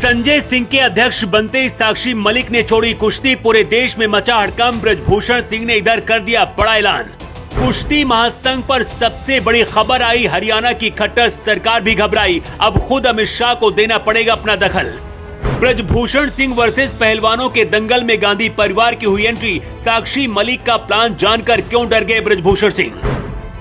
संजय सिंह के अध्यक्ष बनते ही साक्षी मलिक ने छोड़ी कुश्ती। पूरे देश में मचा हड़कंप। ब्रजभूषण सिंह ने इधर कर दिया बड़ा ऐलान। कुश्ती महासंघ पर सबसे बड़ी खबर आई। हरियाणा की खट्टर सरकार भी घबराई। अब खुद अमित शाह को देना पड़ेगा अपना दखल। ब्रजभूषण सिंह वर्सेस पहलवानों के दंगल में गांधी परिवार की हुई एंट्री। साक्षी मलिक का प्लान जानकर क्यों डर गए ब्रजभूषण सिंह?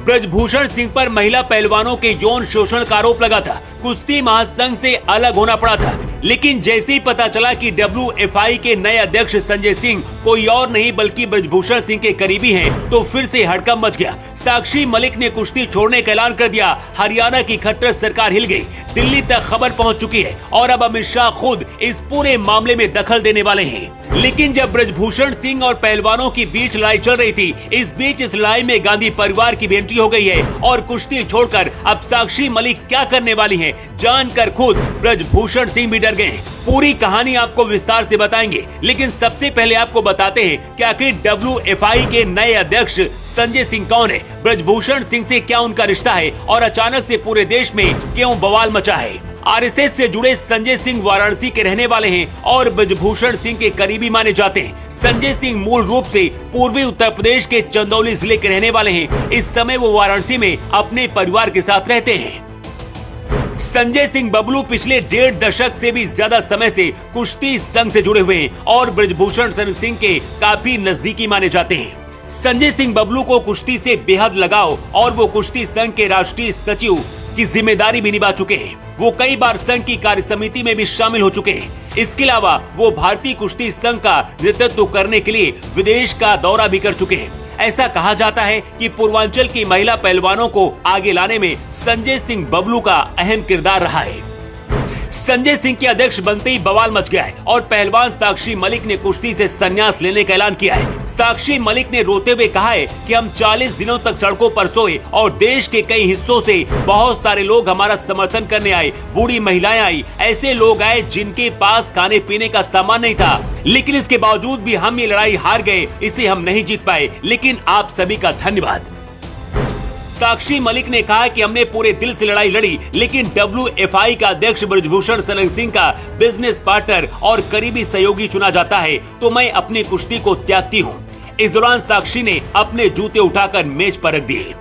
ब्रजभूषण सिंह पर महिला पहलवानों के यौन शोषण का आरोप लगा था। कुश्ती महासंघ से अलग होना पड़ा था, लेकिन जैसे ही पता चला कि WFI के नए अध्यक्ष संजय सिंह कोई और नहीं बल्कि ब्रजभूषण सिंह के करीबी हैं, तो फिर से हड़कंप मच गया। साक्षी मलिक ने कुश्ती छोड़ने का ऐलान कर दिया। हरियाणा की खट्टर सरकार हिल गई। दिल्ली तक खबर पहुंच चुकी है और अब अमित शाह खुद इस पूरे मामले में दखल देने वाले हैं। लेकिन जब ब्रजभूषण सिंह और पहलवानों के बीच लड़ाई चल रही थी, इस बीच इस लड़ाई में गांधी परिवार की भी एंट्री हो गई है और कुश्ती छोड़कर अब साक्षी मलिक क्या करने वाली हैं, जानकर खुद ब्रजभूषण सिंह भी डर गए। पूरी कहानी आपको विस्तार से बताएंगे, लेकिन सबसे पहले आपको बताते हैं कि आखिर WFI के नए अध्यक्ष संजय सिंह कौन है, ब्रजभूषण सिंह से क्या उनका रिश्ता है और अचानक से पूरे देश में क्यों बवाल मचा है। RSS से जुड़े संजय सिंह वाराणसी के रहने वाले हैं और ब्रजभूषण सिंह के करीबी माने जाते हैं। संजय सिंह मूल रूप से पूर्वी उत्तर प्रदेश के चंदौली जिले के रहने वाले हैं। इस समय वो वाराणसी में अपने परिवार के साथ रहते हैं। संजय सिंह बबलू पिछले 1.5 दशक से भी ज्यादा समय से कुश्ती संघ से जुड़े हुए हैं और ब्रजभूषण सिंह के काफी नजदीकी माने जाते हैं। संजय सिंह बबलू को कुश्ती से बेहद लगाव और वो कुश्ती संघ के राष्ट्रीय सचिव की जिम्मेदारी भी निभा चुके हैं। वो कई बार संघ की कार्य समिति में भी शामिल हो चुके हैं। इसके अलावा वो भारतीय कुश्ती संघ का नेतृत्व करने के लिए विदेश का दौरा भी कर चुके हैं। ऐसा कहा जाता है कि पूर्वांचल की महिला पहलवानों को आगे लाने में संजय सिंह बबलू का अहम किरदार रहा है। संजय सिंह के अध्यक्ष बनते ही बवाल मच गया है और पहलवान साक्षी मलिक ने कुश्ती से संन्यास लेने का ऐलान किया है। साक्षी मलिक ने रोते हुए कहा है कि हम 40 दिनों तक सड़कों पर सोए और देश के कई हिस्सों से बहुत सारे लोग हमारा समर्थन करने आए। बूढ़ी महिलाएं आई, ऐसे लोग आए जिनके पास खाने पीने का सामान नहीं था, लेकिन इसके बावजूद भी हम ये लड़ाई हार गए। इसे हम नहीं जीत पाए, लेकिन आप सभी का धन्यवाद। साक्षी मलिक ने कहा कि हमने पूरे दिल से लड़ाई लड़ी, लेकिन WFI का अध्यक्ष ब्रजभूषण सिंह का बिजनेस पार्टनर और करीबी सहयोगी चुना जाता है, तो मैं अपनी कुश्ती को त्यागती हूँ। इस दौरान साक्षी ने अपने जूते उठाकर मेज पर रख दिए।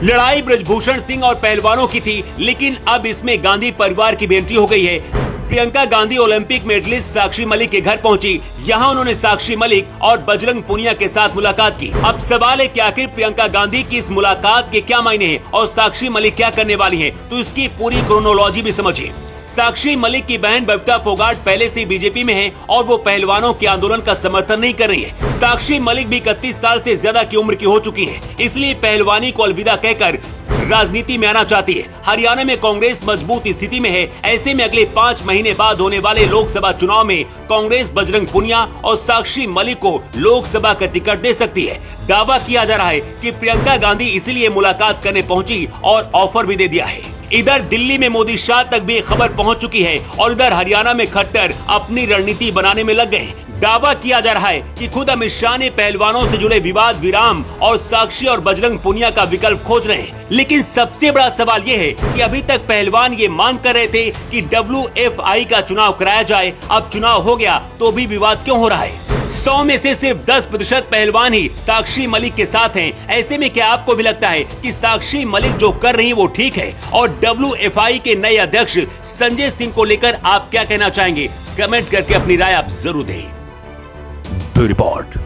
लड़ाई ब्रजभूषण सिंह और पहलवानों की थी, लेकिन अब इसमें गांधी परिवार की भी एंट्री हो गई है। प्रियंका गांधी ओलंपिक मेडलिस्ट साक्षी मलिक के घर पहुंची। यहां उन्होंने साक्षी मलिक और बजरंग पुनिया के साथ मुलाकात की। अब सवाल है कि आखिर प्रियंका गांधी की इस मुलाकात के क्या मायने हैं और साक्षी मलिक क्या करने वाली हैं, तो इसकी पूरी क्रोनोलॉजी भी समझिए। साक्षी मलिक की बहन बबीता फोगाट पहले से बीजेपी में है और वो पहलवानों के आंदोलन का समर्थन नहीं कर रही है। साक्षी मलिक भी 31 साल से ज्यादा की उम्र की हो चुकी है, इसलिए पहलवानी को अलविदा कहकर राजनीति में आना चाहती है। हरियाणा में कांग्रेस मजबूत स्थिति में है। ऐसे में अगले 5 महीने बाद होने वाले लोकसभा चुनाव में कांग्रेस बजरंग पुनिया और साक्षी मलिक को लोकसभा का टिकट दे सकती है। दावा किया जा रहा है कि प्रियंका गांधी इसीलिए मुलाकात करने पहुंची और ऑफर भी दे दिया है। इधर दिल्ली में मोदी शाह तक भी खबर पहुंच चुकी है और इधर हरियाणा में खट्टर अपनी रणनीति बनाने में लग गए। दावा किया जा रहा है कि खुद अमित शाह ने पहलवानों से जुड़े विवाद विराम और साक्षी और बजरंग पुनिया का विकल्प खोज रहे हैं। लेकिन सबसे बड़ा सवाल ये है कि अभी तक पहलवान ये मांग कर रहे थे कि WFI का चुनाव कराया जाए। अब चुनाव हो गया तो भी विवाद क्यों हो रहा है? 100 में से सिर्फ 10% पहलवान ही साक्षी मलिक के साथ हैं। ऐसे में क्या आपको भी लगता है कि साक्षी मलिक जो कर रही है वो ठीक है? और WFI के नए अध्यक्ष संजय सिंह को लेकर आप क्या कहना चाहेंगे? कमेंट करके अपनी राय आप जरूर दें। रिपोर्ट।